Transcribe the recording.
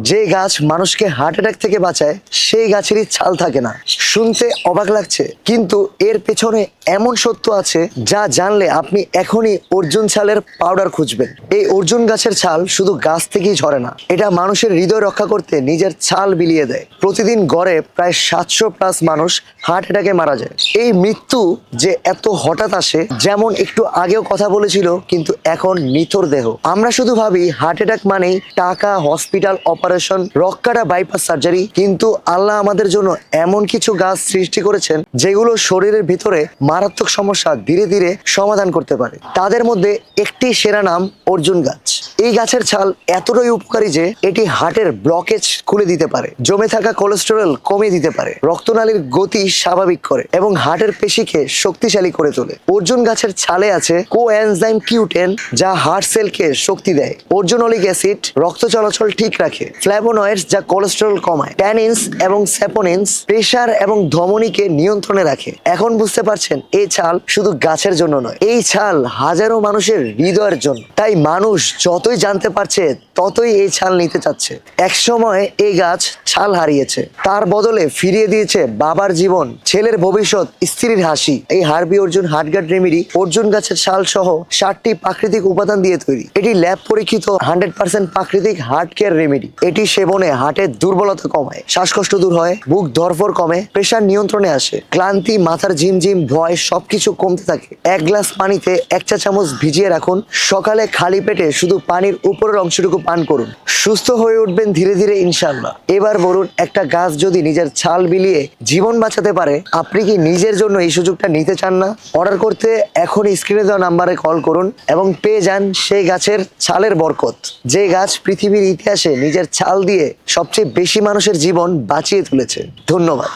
যে গাছ মানুষকে হার্ট অ্যাটাক থেকে বাঁচায় সেই গাছেরই ছাল থাকে না। শুনতে অবাক লাগছে, কিন্তু এর পেছনে এমন সত্য আছে যা জানলে আপনি এখনই অর্জুন ছালের পাউডার খুঁজবেন। এই অর্জুন গাছের ছাল শুধু গাছ থেকেই ঝরে না, এটা মানুষের হৃদয় রক্ষা করতে নিজের ছাল বিলিয়ে দেয়। প্রতিদিন গড়ে প্রায় 700+ মানুষ হার্ট অ্যাটাকে মারা যায়। এই মৃত্যু যে এত হঠাৎ আসে, যেমন একটু আগেও কথা বলেছিল, কিন্তু এখন নিথর দেহ। আমরা শুধু ভাবি হার্ট অ্যাটাক মানেই টাকা, হসপিটাল, অপারেশন, রক্কাটা বাইপাস সার্জারি, কিন্তু আল্লাহ আমাদের জন্য এমন কিছু গাছ সৃষ্টি করেছেন যেগুলো শরীরের ভিতরে মারাত্মক সমস্যা ধীরে ধীরে সমাধান করতে পারে। তাদের মধ্যে একটি সেরা নাম অর্জুন গাছ। এই গাছের ছাল এতটাই উপকারী যে এটি হার্টের ব্লকেজ খুলে দিতে পারে, জমে থাকা কোলেস্টেরল কমিয়ে দিতে পারে, রক্তনালীর গতি স্বাভাবিক করে এবং হার্টের পেশিকে শক্তিশালী করে তোলে। অর্জুন গাছের ছালে আছে কোএনজাইম Q10, যা হার্ট সেলকে শক্তি দেয়। অর্জুনলিক অ্যাসিড রক্ত চলাচল ঠিক রাখে। ফ্ল্যাভোনয়েডস যা কোলেস্টেরল কমায়। ট্যানিনস এবং স্যাপোনিনস প্রেসার এবং ধমনীকে নিয়ন্ত্রণে রাখে। এখন বুঝতে পারছেন, এই ছাল শুধু গাছের জন্য নয়, এই ছাল হাজারো মানুষের হৃদয়ের জন্য। তাই মানুষ যতই জানতে পারছে ততই এই ছাল নিতে চাচ্ছে। একসময় এই গাছ ছাল হারিয়েছে, তার বদলে ফিরিয়ে দিয়েছে বাবার জীবন, ছেলের ভবিষ্যৎ, স্ত্রীর হাসি। এই হার্বি অর্জুন হার্টগার্ড রেমেডি অর্জুন গাছের ছাল সহ 60টি প্রাকৃতিক উপাদান দিয়ে তৈরি। এটি ল্যাব পরীক্ষিত 100% প্রাকৃতিক হার্ট কেয়ার রেমেডি। এটি সেবনে হার্টের দুর্বলতা কমায়, শ্বাসকষ্ট দূর হয়, বুক ধরফর কমে, প্রেসার নিয়ন্ত্রণে আসে, ক্লান্তি, মাথার ঝিমঝিম, ভয় সবকিছু কমতে থাকে। 1 গ্লাস পানিতে 1 চা চামচ ভিজিয়ে রাখুন। সকালে খালি পেটে শুধু পানির উপরের অংশটুকু পান করুন। সুস্থ হয়ে উঠবেন ধীরে ধীরে, ইনশাআল্লাহ। এবার বলুন, একটা গাছ যদি নিজের ছাল বিলিয়ে জীবন বাঁচাতে পারে, আপনি কি নিজের জন্য এই সুযোগটা নিতে চান না? অর্ডার করতে এখনই স্ক্রিনে দেওয়া নাম্বারে কল করুন এবং পেয়ে যান সেই গাছের ছালের বরকত, যে গাছ পৃথিবীর ইতিহাসে নিজের ছাল দিয়ে সবচেয়ে বেশি মানুষের জীবন বাঁচিয়ে তুলেছে। ধন্যবাদ।